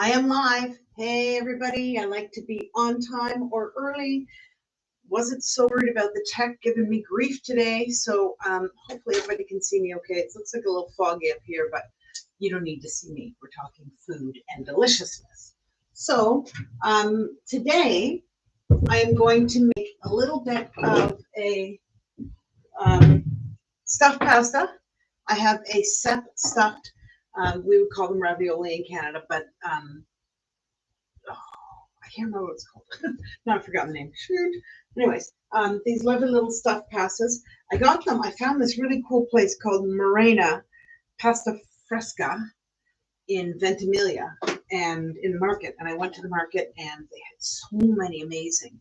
I am live. Hey, everybody. I like to be on time or early. Wasn't so worried about the tech giving me grief today. So hopefully everybody can see me okay. It looks like a little foggy up here, but you don't need to see me. We're talking food and deliciousness. So today I am going to make a little bit of a um, stuffed pasta. I have a set stuffed, we would call them ravioli in Canada, but I can't remember what it's called. Now I've forgotten the name. Shoot. Anyways, these lovely little stuffed pastas. I got them. I found this really cool place called Morena Pasta Fresca in Ventimiglia and in the market. And I went to the market and they had so many amazing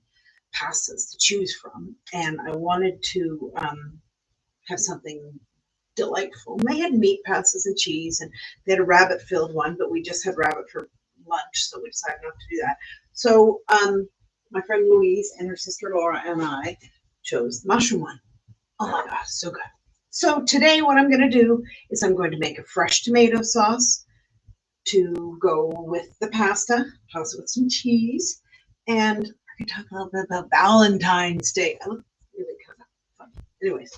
pastas to choose from. And I wanted to have something delightful. And they had meat pastas and cheese, and they had a rabbit-filled one, but we just had rabbit for lunch, so we decided not to do that. So my friend Louise and her sister Laura and I chose the mushroom one. Oh my God, so good. So today what I'm going to do is I'm going to make a fresh tomato sauce to go with the pasta, toss it with some cheese, and we're going to talk a little bit about Valentine's Day. I look really kind of funny. Anyways,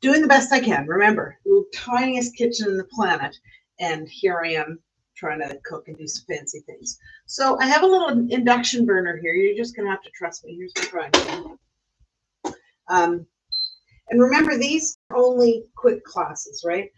doing the best I can. Remember, the tiniest kitchen on the planet, and here I am trying to cook and do some fancy things. So I have a little induction burner here. You're just going to have to trust me. Here's my frying pan. And remember, these are only quick classes, right?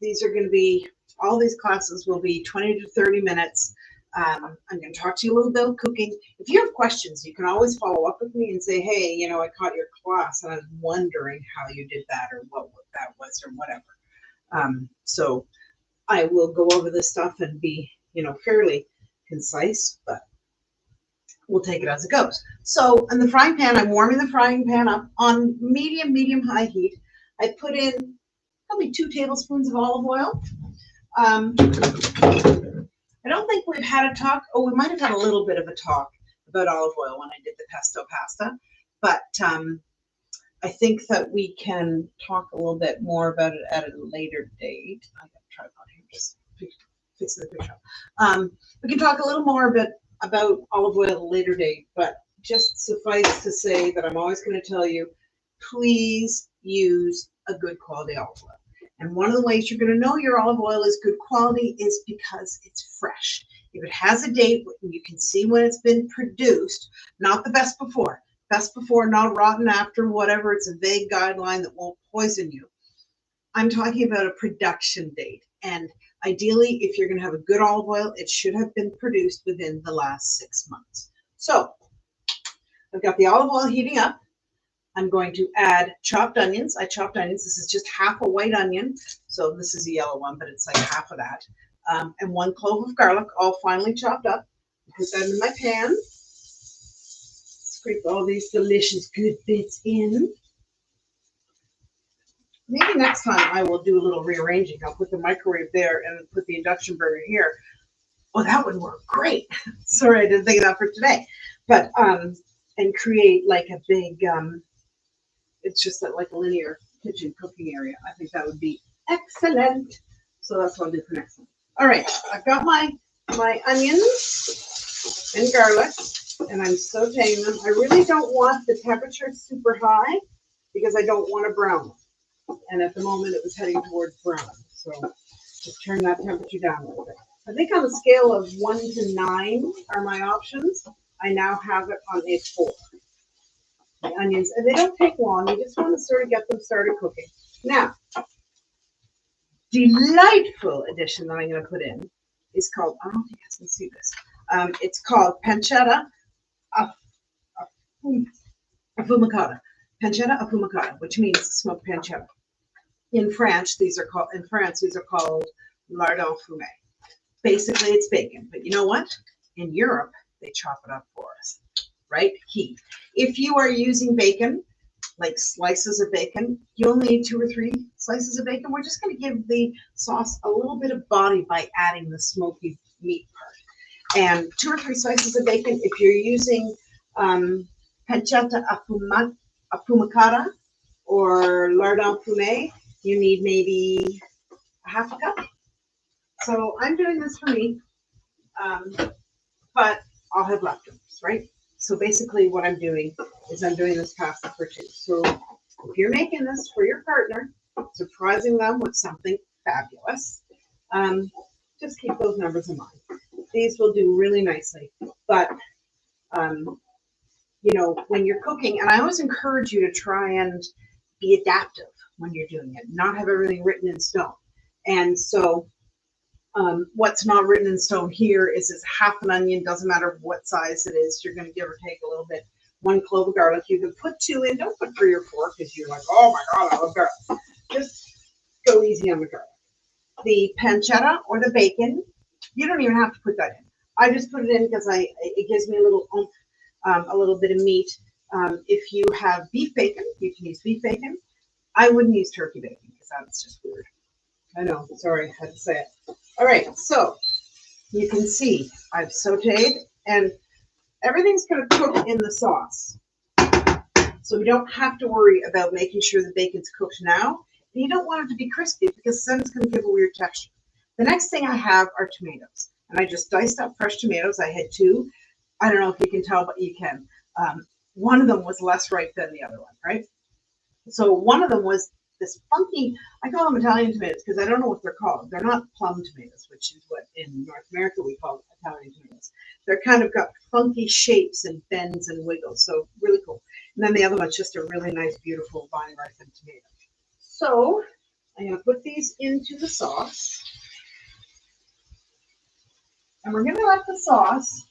These are going to be, all these classes will be 20 to 30 minutes. I'm going to talk to you a little bit about cooking. If you have questions, you can always follow up with me and say, hey, you know, I caught your class and I was wondering how you did that or what that was or whatever. So I will go over this stuff and be, you know, fairly concise, but we'll take it as it goes. So in the frying pan, I'm warming the frying pan up on medium-high heat. I put in probably 2 tablespoons of olive oil. I don't think we've had a talk. Oh, we might have had a little bit of a talk about olive oil when I did the pesto pasta, but I think that we can talk a little bit more about it at a later date. I got a tripod here, just fixing the picture. We can talk a little more about olive oil at a later date, but just suffice to say that I'm always going to tell you, please use a good quality olive oil. And one of the ways you're going to know your olive oil is good quality is because it's fresh. If it has a date, you can see when it's been produced, not the best before. Best before, not rotten after, whatever. It's a vague guideline that won't poison you. I'm talking about a production date. And ideally, if you're going to have a good olive oil, it should have been produced within the last 6 months. So I've got the olive oil heating up. I'm going to add chopped onions. I chopped onions. This is just half a white onion. So this is a yellow one, but it's like half of that. And 1 clove of garlic, all finely chopped up. Put that in my pan. Scrape all these delicious good bits in. Maybe next time I will do a little rearranging. I'll put the microwave there and put the induction burner here. Oh, that would work great. Sorry, I didn't think of that for today. But, and create like a big, it's just like a linear kitchen cooking area. I think that would be excellent. So that's what I'll do for next time. All right, I've got my onions and garlic, and I'm sauteing them. I really don't want the temperature super high because I don't want to brown them. And at the moment, it was heading towards brown. So just turn that temperature down a little bit. I think on a scale of 1 to 9 are my options. I now have it on a 4. The onions, and they don't take long. You just want to sort of get them started cooking. Now, delightful addition that I'm going to put in is called, I don't think you can see this. It's called pancetta affumicata. Pancetta affumicata, which means smoked pancetta. In France, these are called lardon fumé. Basically, it's bacon, but you know what? In Europe, they chop it up for us. Right? Key. If you are using bacon, like slices of bacon, you only need 2 or 3 slices of bacon. We're just going to give the sauce a little bit of body by adding the smoky meat part. And 2 or 3 slices of bacon. If you're using pancetta affumicata or lardon fumé, you need maybe a half a cup. So I'm doing this for me. but I'll have leftovers, right? So basically what I'm doing is I'm doing this pasta for two. So if you're making this for your partner, surprising them with something fabulous, just keep those numbers in mind. These will do really nicely, but you know, when you're cooking, and I always encourage you to try and be adaptive when you're doing it, not have everything written in stone. And so what's not written in stone here is half an onion, doesn't matter what size it is, you're going to give or take a little bit. 1 clove of garlic, you can put 2 in, don't put 3 or 4 because you're like, oh my God, I love garlic. Just go easy on the garlic. The pancetta or the bacon, you don't even have to put that in. I just put it in because it gives me a little oomph, a little bit of meat. If you have beef bacon, you can use beef bacon. I wouldn't use turkey bacon because that's just weird. I know, sorry, I had to say it. All right, so you can see I've sauteed and everything's going to cook in the sauce. So we don't have to worry about making sure the bacon's cooked now. And you don't want it to be crispy because then it's going to give a weird texture. The next thing I have are tomatoes. And I just diced up fresh tomatoes. I had 2. I don't know if you can tell, but you can. One of them was less ripe than the other one, right? So one of them was this funky, I call them Italian tomatoes because I don't know what they're called. They're not plum tomatoes, which is what in North America we call Italian tomatoes. They're kind of got funky shapes and bends and wiggles, so really cool. And then the other one's just a really nice, beautiful vine ripened tomato. So I'm going to put these into the sauce. And we're going to let the sauce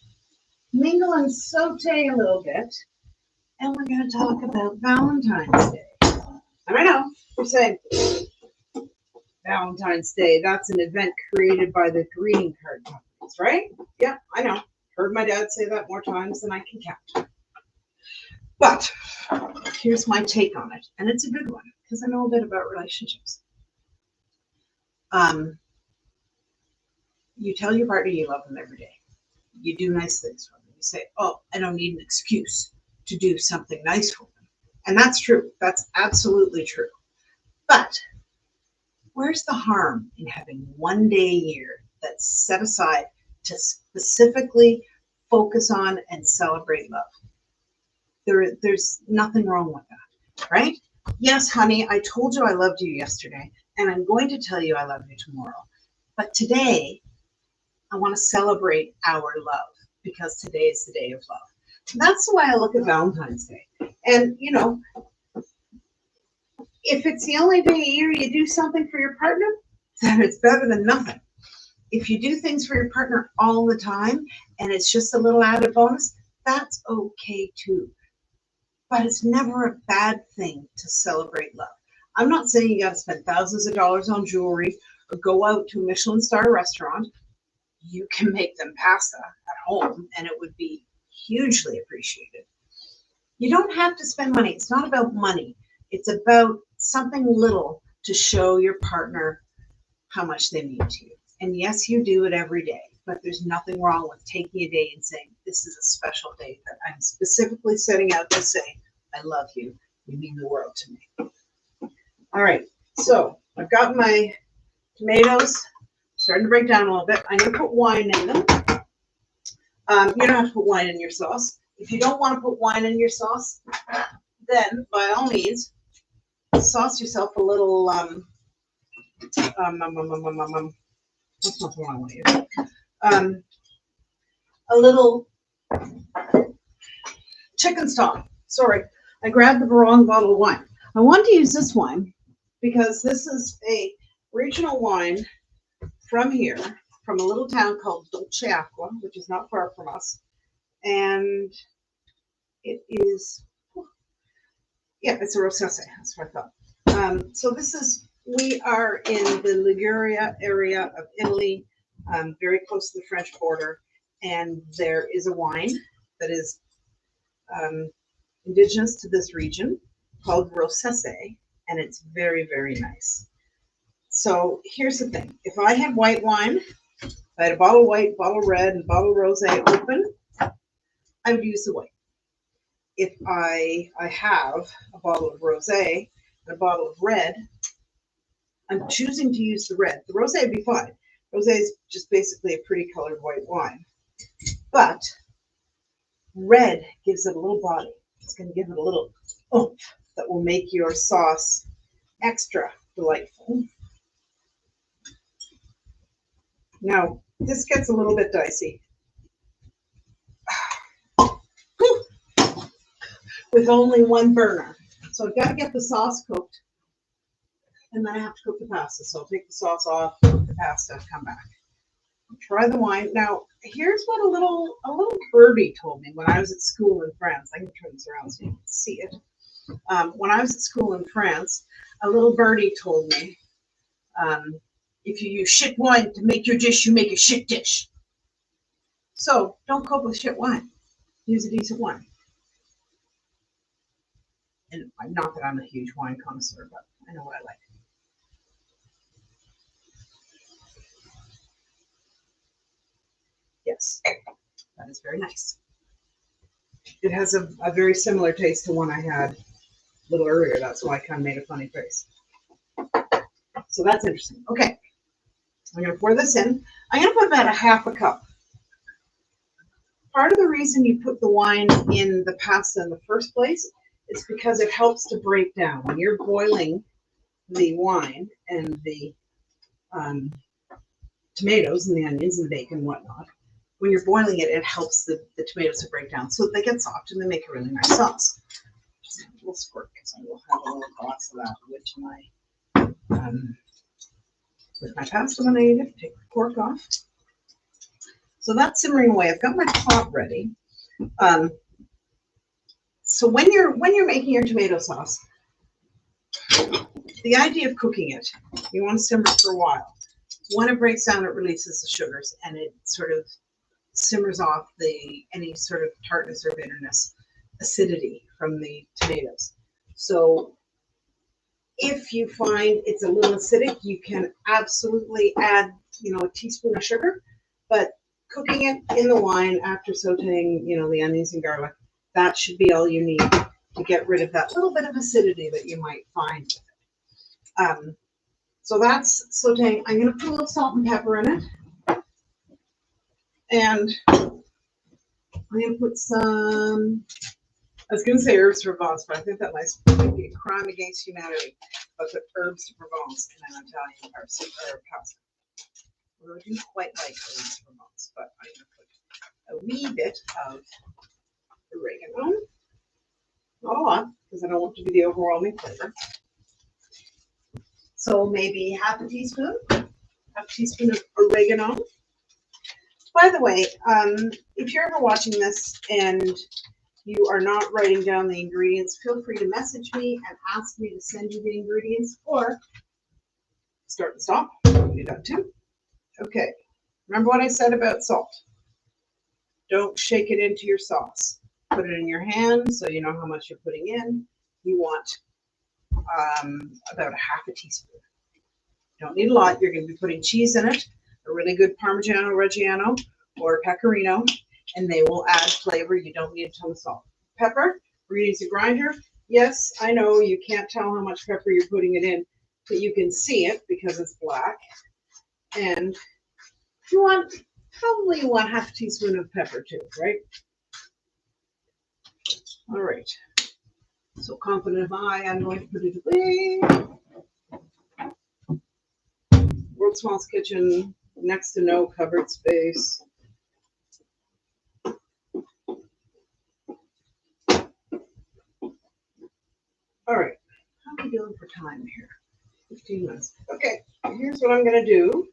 mingle and saute a little bit. And we're going to talk about Valentine's Day. And I know, you're saying, Valentine's Day, that's an event created by the greeting card companies, right? Yeah, I know. Heard my dad say that more times than I can count. But here's my take on it. And it's a good one because I know a bit about relationships. You tell your partner you love them every day. You do nice things for them. You say, oh, I don't need an excuse to do something nice for them. And that's true. That's absolutely true. But where's the harm in having one day a year that's set aside to specifically focus on and celebrate love? There's nothing wrong with that, right? Yes, honey, I told you I loved you yesterday, and I'm going to tell you I love you tomorrow. But today, I want to celebrate our love because today is the day of love. And that's the way I look at Valentine's Day. And, you know, if it's the only day a year you do something for your partner, then it's better than nothing. If you do things for your partner all the time and it's just a little added bonus, that's okay too. But it's never a bad thing to celebrate love. I'm not saying you got to spend thousands of dollars on jewelry or go out to a Michelin star restaurant. You can make them pasta at home and it would be hugely appreciated. You don't have to spend money. It's not about money. It's about something little to show your partner how much they mean to you. And yes, you do it every day, but there's nothing wrong with taking a day and saying, this is a special day that I'm specifically setting out to say, I love you. You mean the world to me. All right, so I've got my tomatoes starting to break down a little bit. I'm going to put wine in them. You don't have to put wine in your sauce. If you don't want to put wine in your sauce, then by all means, sauce yourself a little, what's not the one I want to use? A little chicken stock. Sorry, I grabbed the wrong bottle of wine. I want to use this wine because this is a regional wine from here, from a little town called Dolcious, which is not far from us. And it is, yeah, it's a Rosese. That's what I thought. So we are in the Liguria area of Italy, very close to the French border. And there is a wine that is indigenous to this region called Rosese, and it's very, very nice. So here's the thing. If I had white wine, if I had a bottle of white, bottle of red, and bottle of rosé open, I would use the white. If I have a bottle of rosé and a bottle of red, I'm choosing to use the red. The rosé would be fine, Rosé is just basically a pretty colored white wine. But red gives it a little body. It's going to give it a little oomph that will make your sauce extra delightful. Now, this gets a little bit dicey. With only one burner. So I've got to get the sauce cooked, and then I have to cook the pasta. So I'll take the sauce off, cook the pasta, come back. Try the wine. Now, here's what a little birdie told me when I was at school in France. I can turn this around so you can see it. When I was at school in France, a little birdie told me, if you use shit wine to make your dish, you make a shit dish. So don't cook with shit wine. Use a decent wine. And not that I'm a huge wine connoisseur, but I know what I like. Yes, that is very nice. It has a very similar taste to one I had a little earlier. That's why I kind of made a funny face. So that's interesting. Okay, I'm going to pour this in. I'm going to put about a half a cup. Part of the reason you put the wine in the pasta in the first place is because it helps to break down. When you're boiling the wine and the tomatoes and the onions and the bacon and whatnot, when you're boiling it, it helps the tomatoes to break down so they get soft and they make a really nice sauce. Just a little squirt because I will have a little glass of that with my pasta when I eat it. Take the cork off. So that's simmering away. I've got my pot ready. So when you're making your tomato sauce, the idea of cooking it, you want to simmer it for a while. When it breaks down, it releases the sugars and it sort of simmers off any sort of tartness or bitterness, acidity from the tomatoes. So if you find it's a little acidic, you can absolutely add, a teaspoon of sugar, but cooking it in the wine after sauteing, the onions and garlic, that should be all you need to get rid of that little bit of acidity that you might find with it. So that's sauteing. I'm going to put a little salt and pepper in it. And I'm going to put some, I was going to say herbs de Provence, but I think that might be a crime against humanity. But put herbs de Provence in an Italian or pasta. Well, I didn't quite like herbs de Provence, but I'm going to put a wee bit of oregano. Not a lot, because I don't want it to be the overwhelming flavor. So maybe half a teaspoon of oregano. By the way, if you're ever watching this and you are not writing down the ingredients, feel free to message me and ask me to send you the ingredients, or start and stop. Do that too. Okay. Remember what I said about salt. Don't shake it into your sauce. Put it in your hand so you know how much you're putting in. You want about a half a teaspoon. Don't need a lot. You're going to be putting cheese in it, a really good Parmigiano Reggiano or Pecorino, and they will add flavor. You don't need a ton of salt. Pepper, we're going to use a grinder. Yes, I know you can't tell how much pepper you're putting it in, but you can see it because it's black. And you want, probably you want half a teaspoon of pepper too, right? All right. So confident I'm going to put it away. World's Smallest Kitchen, next to no cupboard space. All right, how are we doing for time here? 15 minutes. Okay, here's what I'm going to do.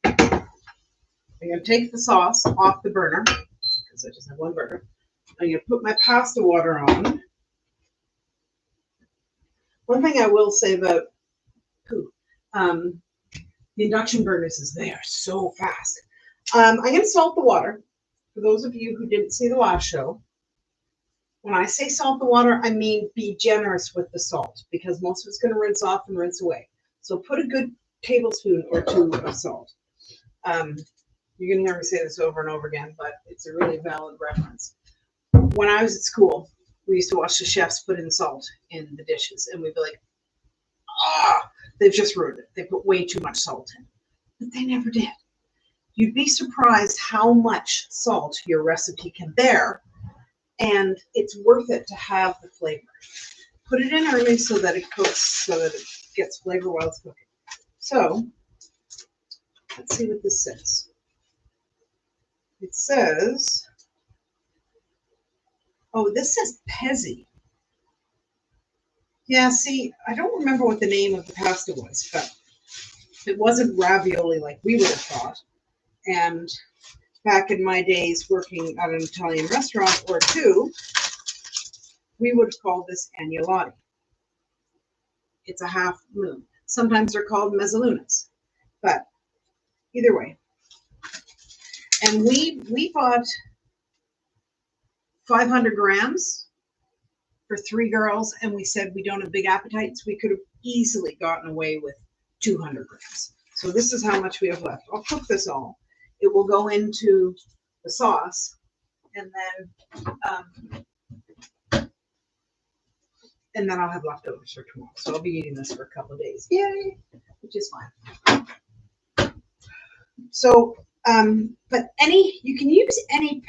I'm going to take the sauce off the burner, because I just have one burner. I'm going to put my pasta water on. One thing I will say about the induction burners is they are so fast. I'm going to salt the water. For those of you who didn't see the last show, when I say salt the water, I mean be generous with the salt, because most of it's going to rinse off and rinse away. So put a good tablespoon or two of salt. You're going to hear me say this over and over again, but it's a really valid reference. When I was at school, we used to watch the chefs put in salt in the dishes, and we'd be like, they've just ruined it. They put way too much salt in. But they never did. You'd be surprised how much salt your recipe can bear, and it's worth it to have the flavor. Put it in early so that it cooks, so that it gets flavor while it's cooking. So, let's see what this says. It says, oh, this says Pezzi. Yeah, see, I don't remember what the name of the pasta was, but it wasn't ravioli like we would have thought. And back in my days working at an Italian restaurant or two, we would have called this agnolotti. It's a half moon. Sometimes they're called mezzalunas, but either way. And we bought 500 grams for 3 girls, and we said we don't have big appetites. We could have easily gotten away with 200 grams. So this is how much we have left. I'll cook this all. It will go into the sauce, and then I'll have leftovers for tomorrow. So I'll be eating this for a couple of days. Yay! Which is fine. So, but you can use any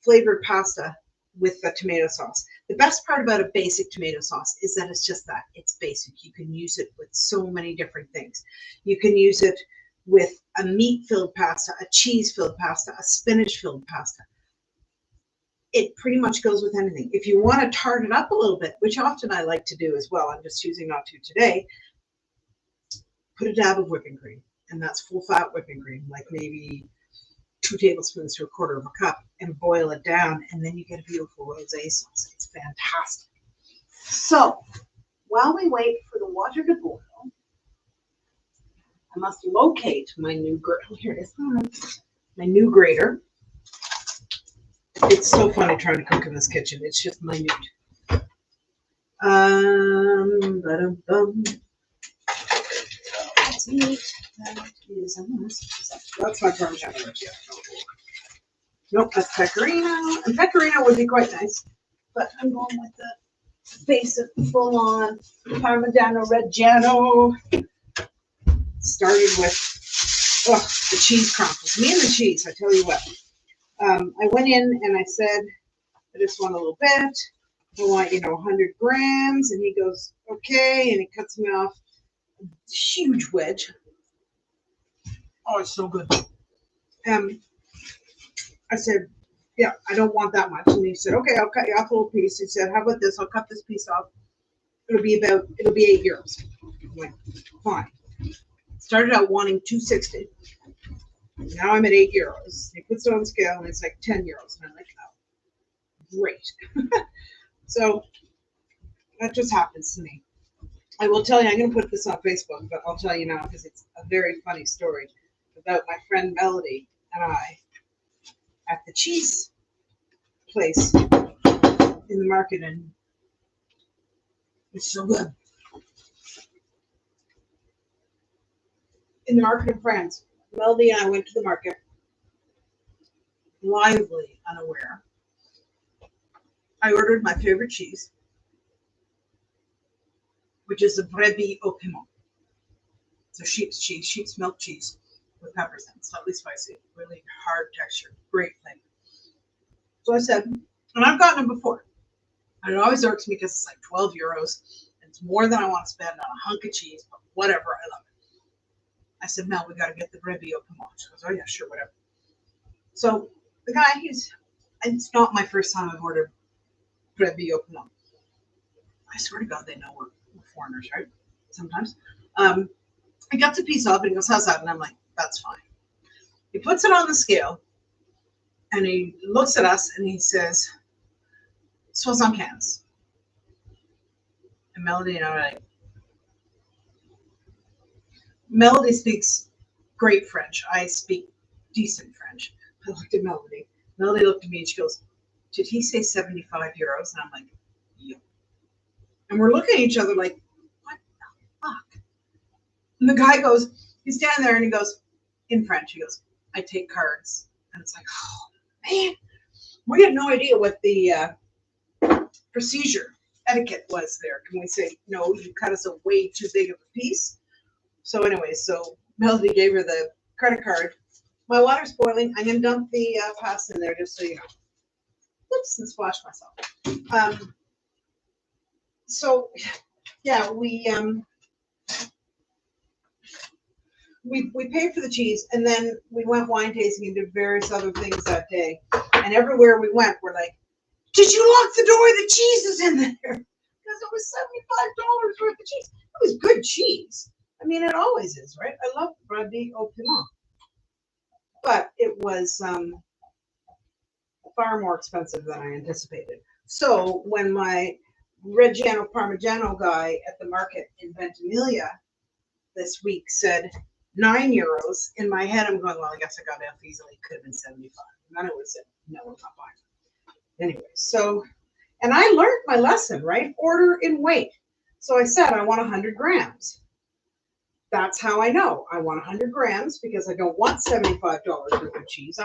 flavored pasta with the tomato sauce. The best part about a basic tomato sauce is that it's just that. It's basic. You can use it with so many different things. You can use it with a meat-filled pasta, a cheese-filled pasta, a spinach-filled pasta. It pretty much goes with anything. If you want to tart it up a little bit, which often I like to do as well, I'm just choosing not to today, put a dab of whipping cream. And that's full-fat whipping cream, like maybe 2 tablespoons to 1/4 of a cup, and boil it down, and then you get a beautiful rosé sauce. It's fantastic. So, while we wait for the water to boil, I must locate my new grater. Here it is. My new grater. It's so funny trying to cook in this kitchen. It's just minute. Let's eat. That's my Parmesan. Nope, that's pecorino. And pecorino would be quite nice. But I'm going with the basic full-on Parmigiano Reggiano. Started with the cheese crumbles. Me and the cheese, I tell you what. I went in and I said, I just want a little bit. I want, 100 grams. And he goes, okay. And he cuts me off a huge wedge. Oh, it's so good. I said, yeah, I don't want that much. And he said, okay, I'll cut you off a little piece. He said, how about this? I'll cut this piece off. It'll be 8 euros. I'm like, fine. Started out wanting 260. Now I'm at 8 euros. He puts it on the scale and it's like 10 euros. And I'm like, oh, great. So that just happens to me. I will tell you, I'm going to put this on Facebook, but I'll tell you now because it's a very funny story about my friend Melody and I at the cheese place in the market, and it's so good. In the market in France, Melody and I went to the market, lively unaware. I ordered my favorite cheese, which is a brebis au piment. It's a sheep's cheese, sheep's milk cheese with peppers and slightly spicy, really hard texture, great flavor. So I said, and I've gotten them before, and it always irks me because it's like 12 euros, and it's more than I want to spend on a hunk of cheese, but whatever, I love it. I said, Mel, we got to get the brebis au piment. She goes, oh yeah, sure, whatever. So the guy, it's not my first time I've ordered brebis au piment. I swear to God, they know we're foreigners, right? Sometimes. He gets a piece off and he goes, how's that? And I'm like, that's fine. He puts it on the scale and he looks at us and he says, 75. And Melody and I are like, Melody speaks great French. I speak decent French. I looked at Melody. Melody looked at me and she goes, did he say 75 euros? And I'm like, yep. And we're looking at each other like, what the fuck? And the guy goes, he's standing there and he goes, in French, he goes, I take cards. And it's like, oh, man. We had no idea what the procedure etiquette was there. Can we say, no, you cut us a way too big of a piece? So anyway, so Melody gave her the credit card my water's boiling. I'm gonna dump the pasta in there just so you know. Oops, and splash myself. So yeah, we paid for the cheese, and then we went wine tasting and did various other things that day. And everywhere we went, we're like, "Did you lock the door? The cheese is in there." Because it was $75 worth of cheese. It was good cheese. I mean, it always is, right? I love Bradley au piment, but it was far more expensive than I anticipated. So when my Reggiano Parmigiano guy at the market in Ventimiglia this week said €9, in my head I'm going, well, I guess I got it off easily. It could have been 75. And then it was no, I'm not buying it. Anyway, so, and I learned my lesson, right? Order in weight. So I said I want 100 grams. That's how I know I want 100 grams because I don't want $75 worth of cheese. I